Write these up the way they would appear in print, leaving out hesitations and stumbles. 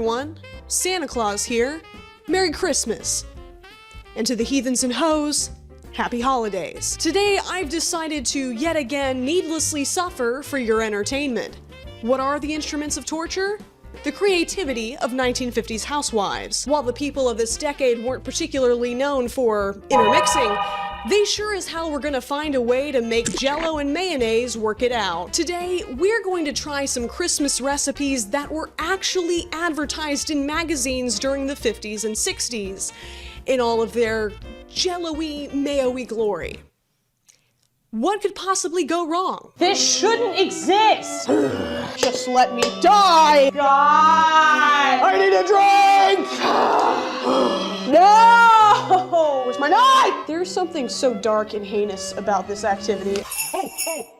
everyone. Santa Claus here. Merry Christmas. And to the heathens and hoes, happy holidays. Today, I've decided to yet again needlessly suffer for your entertainment. What are the instruments of torture? The creativity of 1950s housewives. While the people of this decade weren't particularly known for intermixing, they sure as hell were gonna find a way to make Jell-O and mayonnaise work it out. Today, we're going to try some Christmas recipes that were actually advertised in magazines during the 50s and 60s, in all of their Jell-O-y, mayo-y glory. What could possibly go wrong? This shouldn't exist! Just let me die! God! I need a drink! No! Where's my knife? There's something so dark and heinous about this activity.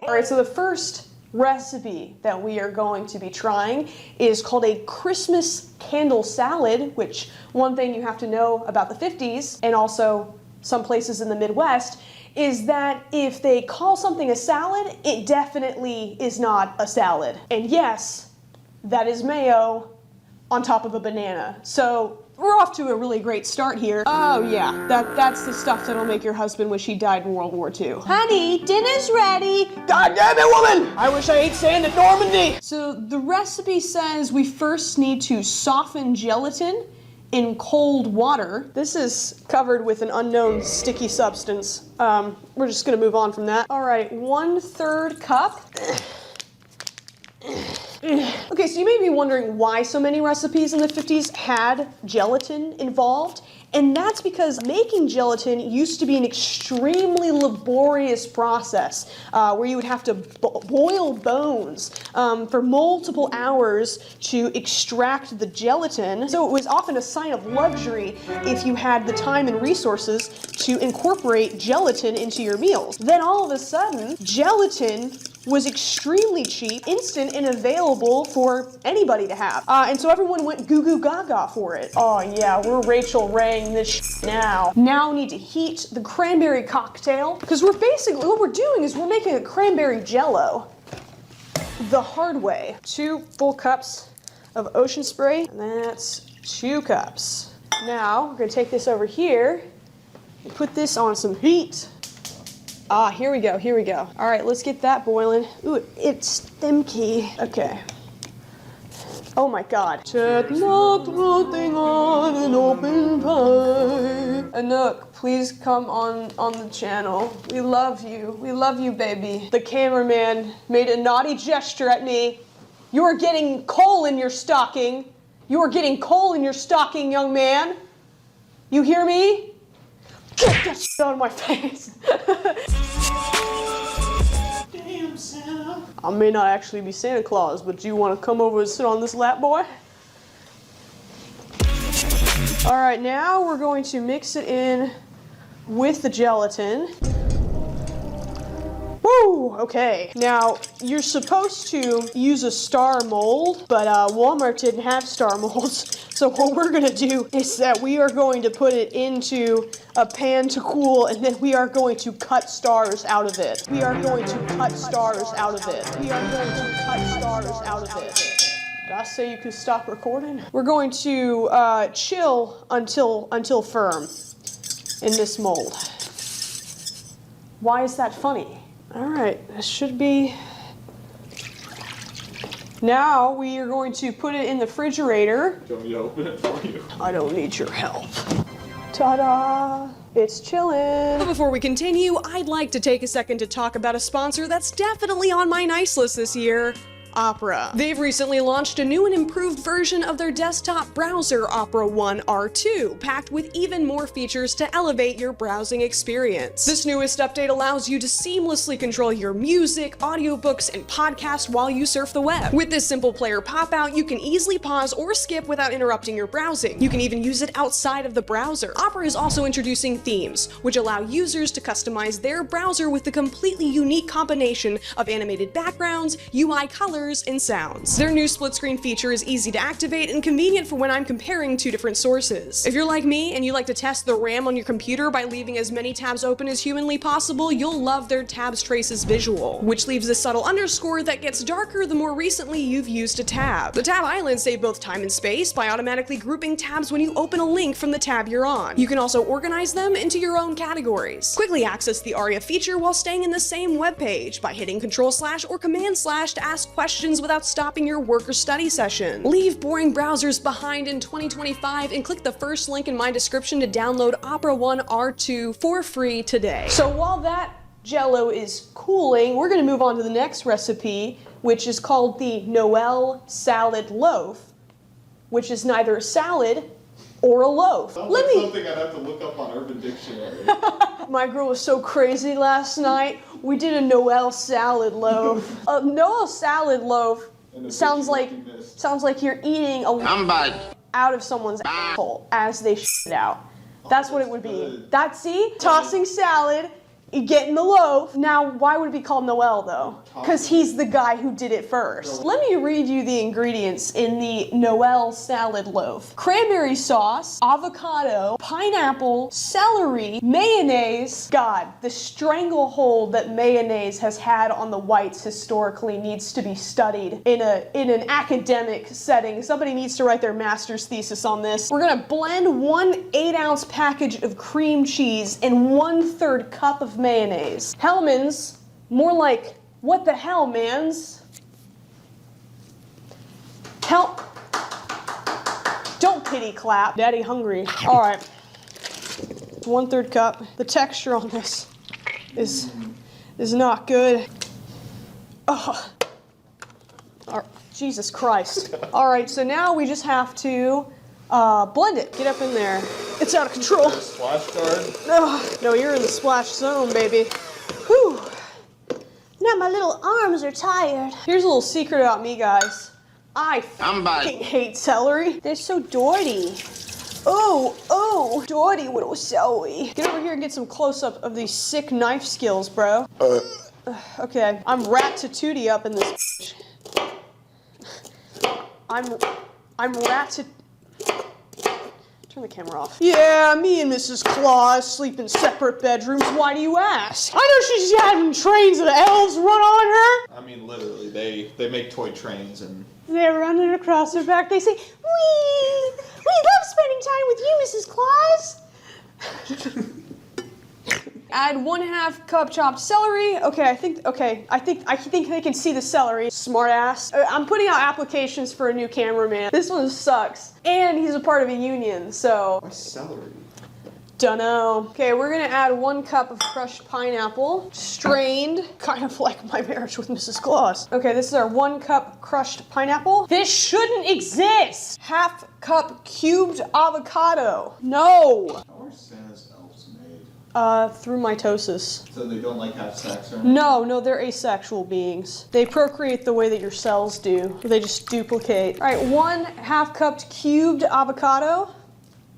Alright, so the first recipe that we are going to be trying is called a Christmas candle salad, which one thing you have to know about the 50s, and also some places in the Midwest, is that if they call something a salad, it definitely is not a salad. And yes, that is mayo on top of a banana. So we're off to a really great start here. Oh yeah, that's the stuff that'll make your husband wish he died in World War II. Honey, dinner's ready. God damn it, woman! I wish I ate sand at Normandy. So the recipe says we first need to soften gelatin in cold water. This is covered with an unknown sticky substance. We're just gonna move on from that. All right, 1/3 cup. Okay, so you may be wondering why so many recipes in the 50s had gelatin involved, and that's because making gelatin used to be an extremely laborious process where you would have to boil bones for multiple hours to extract the gelatin. So it was often a sign of luxury if you had the time and resources to incorporate gelatin into your meals. Then all of a sudden, gelatin was extremely cheap, instant, and available for anybody to have. And so everyone went goo goo gaga for it. Oh yeah, we're Rachel Raying this now. Now we need to heat the cranberry cocktail, because we're basically, what we're doing is we're making a cranberry Jell-O the hard way. 2 full cups of ocean spray, and that's 2 cups. Now, we're gonna take this over here and put this on some heat. Ah, here we go, here we go. All right, let's get that boiling. Ooh, it's stinky. Okay. Oh my God. Chestnut floating on an open fire. Anouk, please come on the channel. We love you, baby. The cameraman made a naughty gesture at me. You are getting coal in your stocking. You are getting coal in your stocking, young man. You hear me? Get that shit out of my face. Damn, Santa. I may not actually be Santa Claus, but do you want to come over and sit on this lap, boy? All right, now we're going to mix it in with the gelatin. Woo, okay. Now, you're supposed to use a star mold, but Walmart didn't have star molds. So what we're gonna do is that we are going to put it into a pan to cool, and then we are going to cut stars out of it. We are going to cut stars out of it. We are going to cut stars out of it. Did I say you could stop recording? We're going to chill until firm in this mold. Why is that funny? All right, this should be. Now we are going to put it in the refrigerator. Do you want me to open it for you? I don't need your help. Ta-da! It's chillin'. But before we continue, I'd like to take a second to talk about a sponsor that's definitely on my nice list this year. Opera. They've recently launched a new and improved version of their desktop browser, Opera One R2, packed with even more features to elevate your browsing experience. This newest update allows you to seamlessly control your music, audiobooks, and podcasts while you surf the web. With this simple player pop-out, you can easily pause or skip without interrupting your browsing. You can even use it outside of the browser. Opera is also introducing themes, which allow users to customize their browser with a completely unique combination of animated backgrounds, UI colors, colors, and sounds. Their new split screen feature is easy to activate and convenient for when I'm comparing two different sources. If you're like me and you like to test the RAM on your computer by leaving as many tabs open as humanly possible, you'll love their tabs traces visual, which leaves a subtle underscore that gets darker the more recently you've used a tab. The tab islands save both time and space by automatically grouping tabs when you open a link from the tab you're on. You can also organize them into your own categories. Quickly access the ARIA feature while staying in the same web page by hitting Control/ or Command/ to ask questions without stopping your work or study session. Leave boring browsers behind in 2025 and click the first link in my description to download Opera One R2 for free today. So while that Jell-O is cooling, we're gonna move on to the next recipe, which is called the Noel salad loaf, which is neither a salad or a loaf. Sounds like something I'd have to look up on Urban Dictionary. My girl was so crazy last night. We did a Noel salad loaf. A Noel salad loaf sounds like you're eating out of someone's asshole as they shit it out. That's what it would be. Tossing salad, getting the loaf. Now, why would it be called Noel though? Because he's the guy who did it first. Let me read you the ingredients in the Noel salad loaf. Cranberry sauce, avocado, pineapple, celery, mayonnaise. God, the stranglehold that mayonnaise has had on the whites historically needs to be studied in an academic setting. Somebody needs to write their master's thesis on this. We're gonna blend 1 8-ounce package of cream cheese and 1/3 cup of mayonnaise. Hellmann's, more like, what the hell, mans? Don't pity clap. Daddy hungry. All right. 1/3 cup. The texture on this is not good. Oh. Jesus Christ. All right, so now we just have to blend it. Get up in there. It's out of control. Splash guard? No, you're in the splash zone, baby. Whew. Now my little arms are tired. Here's a little secret about me, guys. I fucking hate celery. They're so dirty. Oh, dirty little celery. Get over here and get some close-up of these sick knife skills, bro. Okay, I'm rat-tatooty up in this bitch. I'm rat-tatooty. Turn the camera off. Yeah, me and Mrs. Claus sleep in separate bedrooms. Why do you ask? I know she's having trains of elves run on her. I mean, literally, they make toy trains and... They're running across her back. They say, we love spending time with you, Mrs. Claus. Add 1/2 cup chopped celery. Okay, I think they can see the celery. Smart ass. I'm putting out applications for a new cameraman. This one sucks. And he's a part of a union, so. Why celery? Dunno. Okay, we're gonna add 1 cup of crushed pineapple, strained, kind of like my marriage with Mrs. Claus. Okay, this is our 1 cup crushed pineapple. This shouldn't exist. 1/2 cup cubed avocado. No. How are Santa's elves made? Through mitosis. So they don't like have sex or anything? No, they're asexual beings. They procreate the way that your cells do. They just duplicate. All right, 1/2 cup cubed avocado,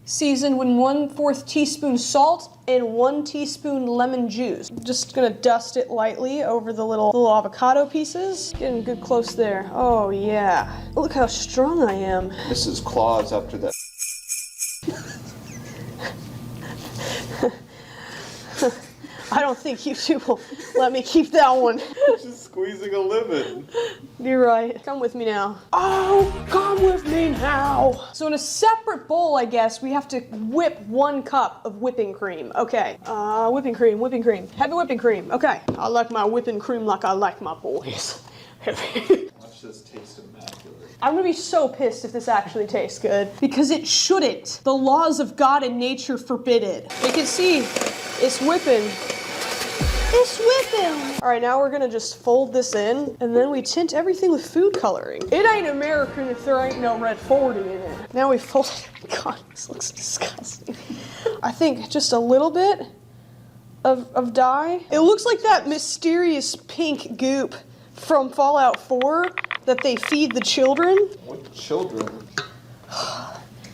seasoned with 1/4 teaspoon salt and 1 teaspoon lemon juice. Just gonna dust it lightly over the little avocado pieces. Getting good close there. Oh yeah. Look how strong I am. Mrs. Claus after that. I don't think YouTube will let me keep that one. Just squeezing a lemon. You're right. Come with me now. Oh, come with me now. So in a separate bowl, I guess, we have to whip 1 cup of whipping cream. Okay. Whipping cream. Heavy whipping cream. Okay. I like my whipping cream like I like my boys. Watch this taste immaculate. I'm gonna be so pissed if this actually tastes good. Because it shouldn't. The laws of God and nature forbid it. You can see it's whipping. It's whipping! All right, now we're gonna just fold this in, and then we tint everything with food coloring. It ain't American if there ain't no red 40 in it. Now we fold it. God, this looks disgusting. I think just a little bit of dye. It looks like that mysterious pink goop from Fallout 4 that they feed the children. What children?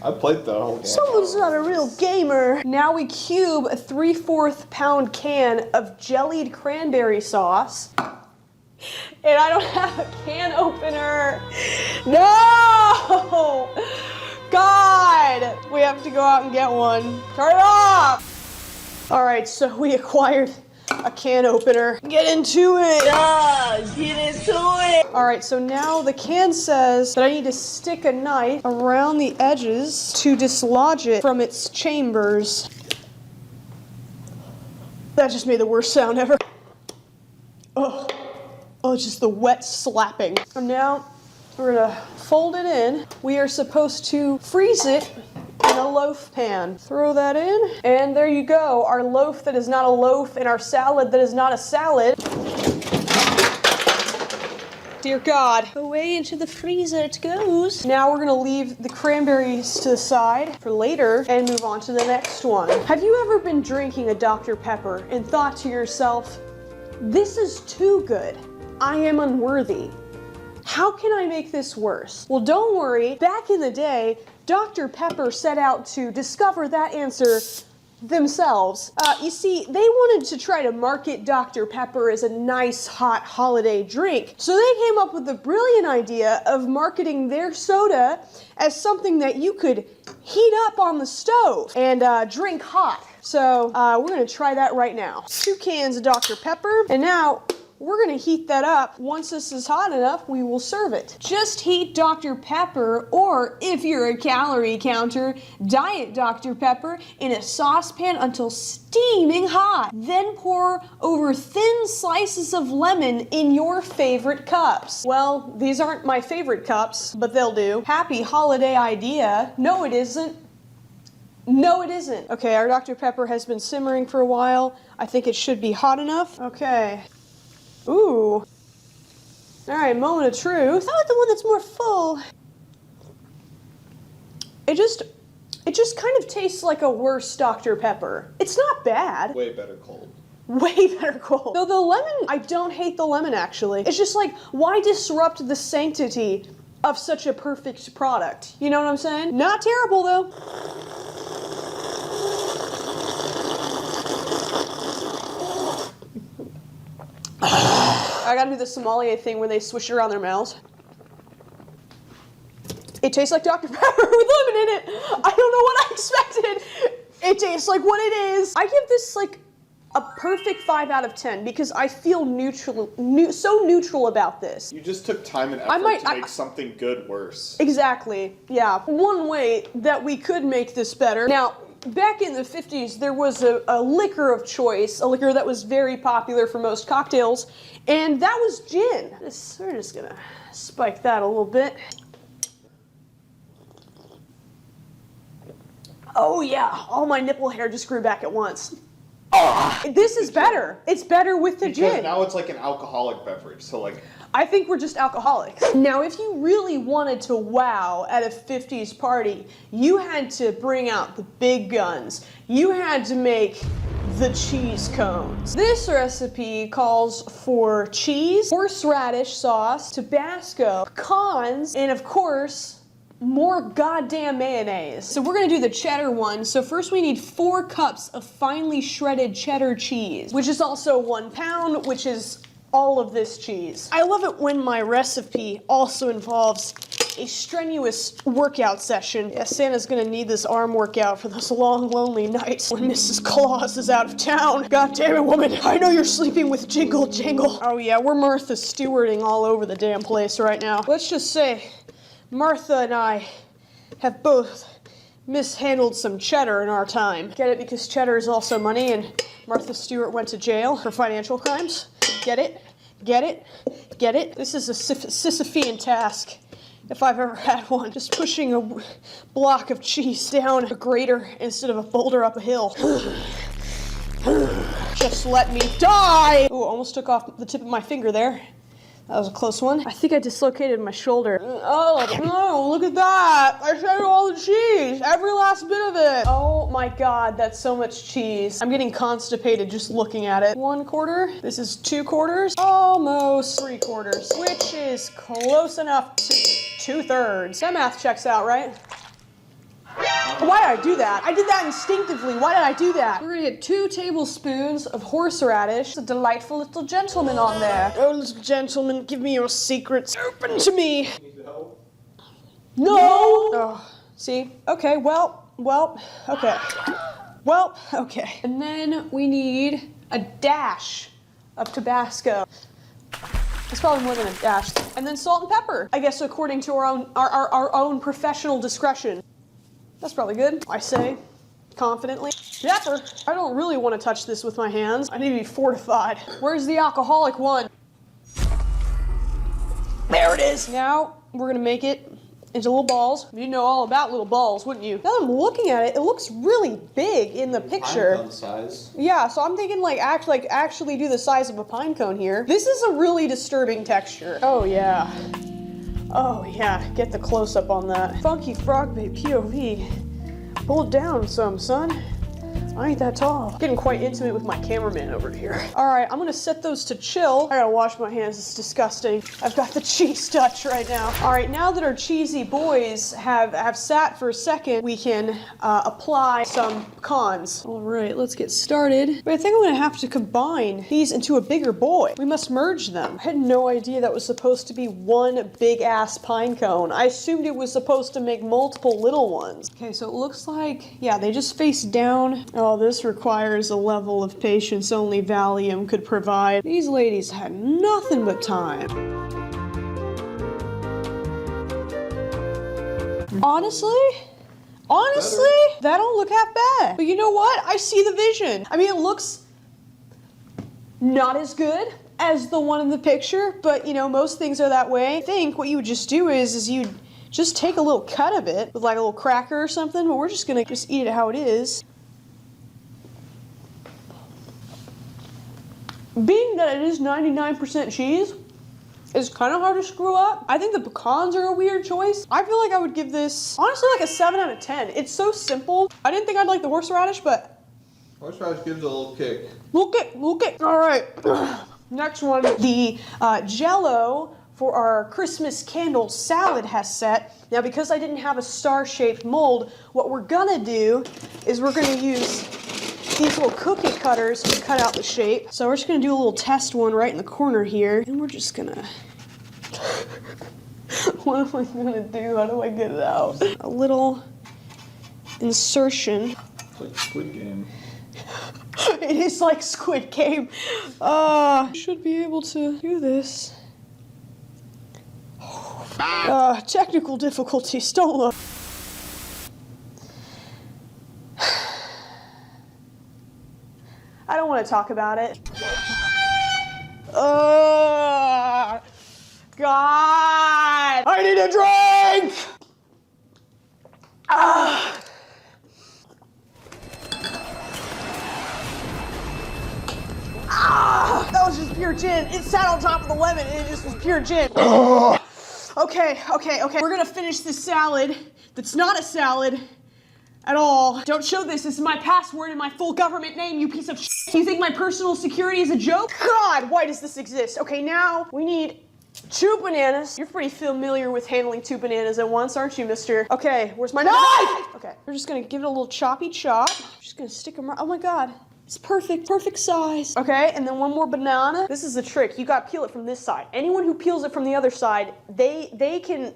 I played that whole game. Someone's not a real gamer. Now we cube a 3/4 pound can of jellied cranberry sauce. And I don't have a can opener. No! God! We have to go out and get one. Turn it off! Alright, so we acquired a can opener. Get into it! Get into it! Alright, so now the can says that I need to stick a knife around the edges to dislodge it from its chambers. That just made the worst sound ever. Oh, it's just the wet slapping. And now we're gonna fold it in. We are supposed to freeze it in a loaf pan. Throw that in, and there you go. Our loaf that is not a loaf and our salad that is not a salad. Dear God. Away into the freezer it goes. Now we're gonna leave the cranberries to the side for later and move on to the next one. Have you ever been drinking a Dr. Pepper and thought to yourself, this is too good. I am unworthy. How can I make this worse? Well, don't worry. Back in the day, Dr. Pepper set out to discover that answer themselves. You see, they wanted to try to market Dr. Pepper as a nice, hot holiday drink. So they came up with the brilliant idea of marketing their soda as something that you could heat up on the stove and drink hot. So we're gonna try that right now. 2 cans of Dr. Pepper, and now we're gonna heat that up. Once this is hot enough, we will serve it. Just heat Dr. Pepper, or if you're a calorie counter, Diet Dr. Pepper in a saucepan until steaming hot. Then pour over thin slices of lemon in your favorite cups. Well, these aren't my favorite cups, but they'll do. Happy holiday idea. No, it isn't. No, it isn't. Okay, our Dr. Pepper has been simmering for a while. I think it should be hot enough. Okay. Ooh. All right, moment of truth. How about the one that's more full? It just kind of tastes like a worse Dr. Pepper. It's not bad. Way better cold. Way better cold. Though the lemon, I don't hate the lemon actually. It's just like, why disrupt the sanctity of such a perfect product? You know what I'm saying? Not terrible though. I gotta do the sommelier thing where they swish it around their mouths. It tastes like Dr. Pepper with lemon in it. I don't know what I expected. It tastes like what it is. I give this like a perfect 5 out of 10 because I feel so neutral about this. You just took time and effort to make something good worse. Exactly, yeah. One way that we could make this better. Now, back in the 50s, there was a liquor of choice, a liquor that was very popular for most cocktails, and that was gin. We're just gonna spike that a little bit. Oh yeah, all my nipple hair just grew back at once. Oh, this is better. It's better with the gin. Because now it's like an alcoholic beverage, so like... I think we're just alcoholics. Now, if you really wanted to wow at a 50s party, you had to bring out the big guns. You had to make the cheese cones. This recipe calls for cheese, horseradish sauce, Tabasco, pecans, and of course, more goddamn mayonnaise. So we're gonna do the cheddar one. So first we need 4 cups of finely shredded cheddar cheese, which is also 1 pound, which is all of this cheese. I love it when my recipe also involves a strenuous workout session. Yeah, Santa's gonna need this arm workout for those long, lonely nights when Mrs. Claus is out of town. God damn it, woman. I know you're sleeping with Jingle Jangle. Oh yeah, we're Martha Stewarding all over the damn place right now. Let's just say, Martha and I have both mishandled some cheddar in our time. Get it? Because cheddar is also money, and Martha Stewart went to jail for financial crimes. Get it? Get it? Get it? This is a Sisyphean task, if I've ever had one. Just pushing a block of cheese down a grater instead of a boulder up a hill. Just let me die! Ooh, almost took off the tip of my finger there. That was a close one. I think I dislocated my shoulder. Oh no, look at that! I shredded all the cheese, every last bit of it. Oh my God, that's so much cheese. I'm getting constipated just looking at it. 1/4, this is 2/4, almost 3/4, which is close enough to 2/3. That math checks out, right? Why did I do that? I did that instinctively. Why did I do that? We're gonna get 2 tablespoons of horseradish. A delightful little gentleman on there. Oh, little gentleman, give me your secrets. Open to me. Need help? No! Oh, see? Okay, well, okay. Well, okay. And then we need a dash of Tabasco. It's probably more than a dash. And then salt and pepper. I guess according to our own professional discretion. That's probably good, I say, confidently. Pepper. I don't really want to touch this with my hands. I need to be fortified. Where's the alcoholic one? There it is. Now we're gonna make it into little balls. You know all about little balls, wouldn't you? Now that I'm looking at it, it looks really big in the picture. Pine cone size. Yeah, so I'm thinking actually do the size of a pine cone here. This is a really disturbing texture. Oh yeah. Oh yeah, get the close up on that. Funky Frog Bait POV. Pull it down some, son. I ain't that tall. Getting quite intimate with my cameraman over here. All right, I'm gonna set those to chill. I gotta wash my hands, it's disgusting. I've got the cheese touch right now. All right, now that our cheesy boys have sat for a second, we can apply some pecans. All right, let's get started. But I think I'm gonna have to combine these into a bigger boy. We must merge them. I had no idea that was supposed to be one big ass pine cone. I assumed it was supposed to make multiple little ones. Okay, so it looks like, yeah, they just face down. Oh, this requires a level of patience only Valium could provide. These ladies had nothing but time. Honestly, that don't look half bad. But you know what? I see the vision. I mean, it looks not as good as the one in the picture, but you know, most things are that way. I think what you would just do is you'd just take a little cut of it with like a little cracker or something, but we're just gonna just eat it how it is. Being that it is 99% cheese, it's kind of hard to screw up. I think the pecans are a weird choice. I feel like I would give this, honestly, like a 7 out of 10. It's so simple. I didn't think I'd like the horseradish, but... Horseradish gives it a little kick. Look it. All right, next one. The Jell-O for our Christmas candle salad has set. Now, because I didn't have a star-shaped mold, what we're gonna do is we're gonna use these little cookie cutters to cut out the shape. So we're just gonna do a little test one right in the corner here. And we're just gonna... What am I gonna do? How do I get it out? A little insertion. It's like Squid Game. It is like Squid Game. Should be able to do this. Technical difficulties, don't look. I don't want to talk about it. God! I need a drink! That was just pure gin. It sat on top of the lemon and it just was pure gin. Okay. We're gonna finish this salad that's not a salad at all. Don't show this. This is my password and my full government name, you piece of shit. Do you think my personal security is a joke? God, why does this exist? Okay, now we need 2 bananas. You're pretty familiar with handling 2 bananas at once, aren't you, mister? Okay, where's my knife? Okay, we're just gonna give it a little choppy chop. Just gonna stick them right. Oh my God. It's perfect size. Okay, and then 1 more banana. This is the trick. You gotta peel it from this side. Anyone who peels it from the other side, they can,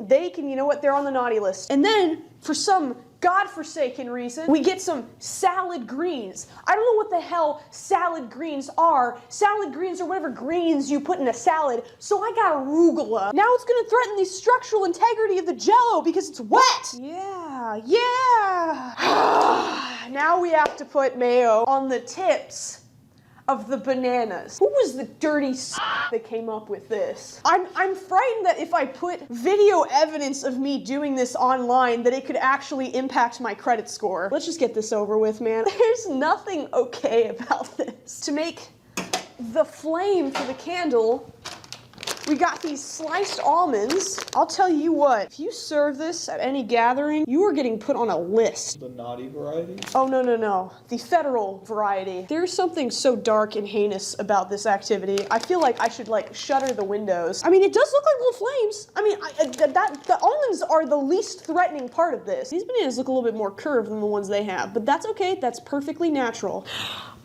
you know what? They're on the naughty list. And then, for some godforsaken reason, we get some salad greens. I don't know what the hell salad greens are. Salad greens are whatever greens you put in a salad. So I got arugula. Now it's gonna threaten the structural integrity of the Jell-O because it's wet. Yeah. Now we have to put mayo on the tips of the bananas. Who was the dirty that came up with this? I'm frightened that if I put video evidence of me doing this online, that it could actually impact my credit score. Let's just get this over with, man. There's nothing okay about this. To make the flame for the candle, We got these sliced almonds. I'll tell you what, if you serve this at any gathering, you are getting put on a list. The naughty variety? Oh, no, no, no. The federal variety. There's something so dark and heinous about this activity. I feel like I should, like, shutter the windows. I mean, it does look like little flames. I mean, the almonds are the least threatening part of this. These bananas look a little bit more curved than the ones they have, but that's okay. That's perfectly natural.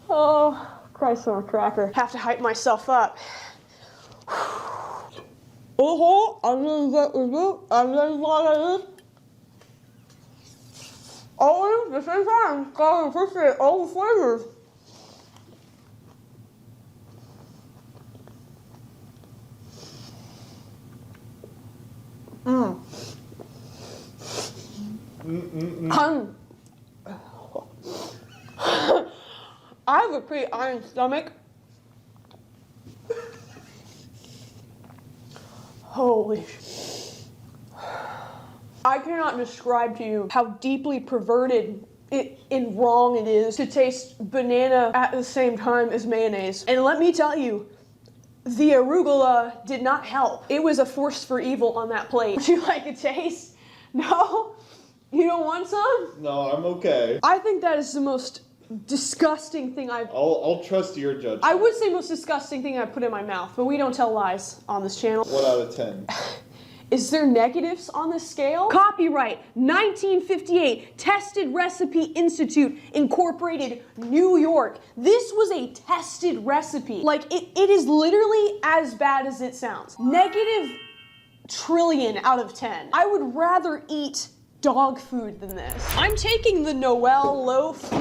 Oh, Christ on a cracker. Have to hype myself up. Oh, I'm gonna get this. I'm gonna get this. Oh, at the same time, gotta appreciate all the flavors. I have a pretty iron stomach. Holy I cannot describe to you how deeply perverted and wrong it is to taste banana at the same time as mayonnaise. And let me tell you, the arugula did not help. It was a force for evil on that plate. Would you like a taste? No? You don't want some? No, I'm okay. I think that is the most disgusting thing I'll trust your judgment. I would say most disgusting thing I've put in my mouth, but we don't tell lies on this channel. What out of 10? Is there negatives on this scale? Copyright 1958, Tested Recipe Institute, Incorporated, New York. This was a tested recipe. Like, it is literally as bad as it sounds. Negative trillion out of 10. I would rather eat dog food than this. I'm taking the Noel loaf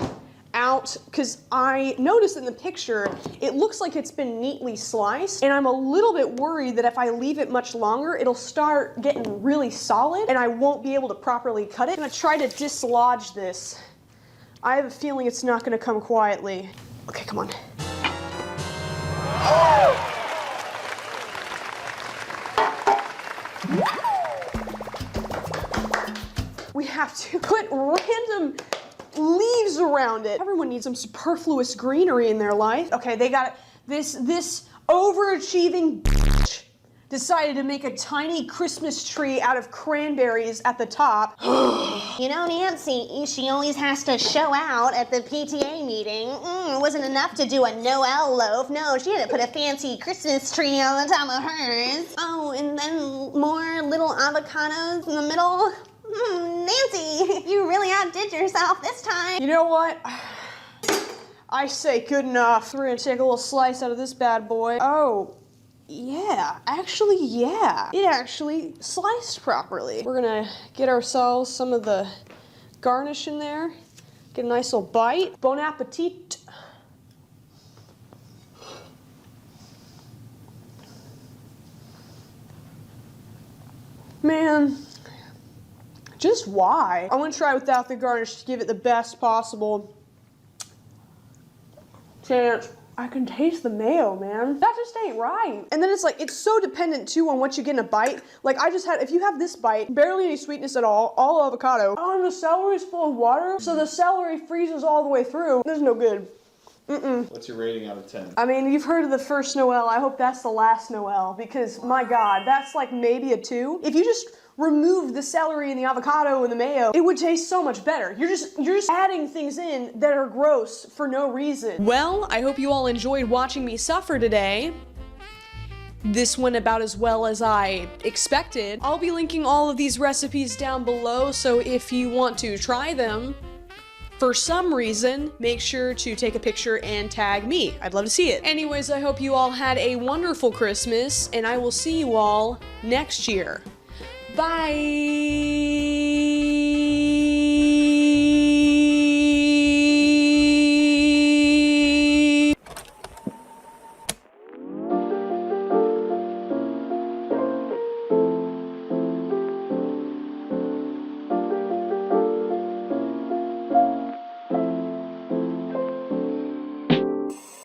out because I noticed in the picture it looks like it's been neatly sliced, and I'm a little bit worried that if I leave it much longer it'll start getting really solid and I won't be able to properly cut it. I'm gonna try to dislodge this. I have a feeling it's not gonna come quietly. Okay, come on. We have to put random leaves around it. Everyone needs some superfluous greenery in their life. Okay, they got this overachieving bitch decided to make a tiny Christmas tree out of cranberries at the top. You know, Nancy, she always has to show out at the PTA meeting. It wasn't enough to do a Noel loaf. No, she had to put a fancy Christmas tree on the top of hers. Oh, and then more little avocados in the middle. Nancy, you really outdid yourself this time. You know what? I say good enough. We're gonna take a little slice out of this bad boy. Oh, yeah, actually, yeah. It actually sliced properly. We're gonna get ourselves some of the garnish in there. Get a nice little bite. Bon appetit. Man. Just why? I'm gonna try without the garnish to give it the best possible chance. I can taste the mayo, man. That just ain't right. And then it's like, it's so dependent too on what you get in a bite. Like I just had, if you have this bite, barely any sweetness at all avocado. Oh, and the celery's full of water, so the celery freezes all the way through. This is no good. What's your rating out of 10? I mean, you've heard of the first Noel. I hope that's the last Noel because my God, that's like maybe a 2. If you just remove the celery and the avocado and the mayo, it would taste so much better. You're just adding things in that are gross for no reason. Well, I hope you all enjoyed watching me suffer today. This went about as well as I expected. I'll be linking all of these recipes down below, so if you want to try them, for some reason, make sure to take a picture and tag me. I'd love to see it. Anyways, I hope you all had a wonderful Christmas, and I will see you all next year. Bye!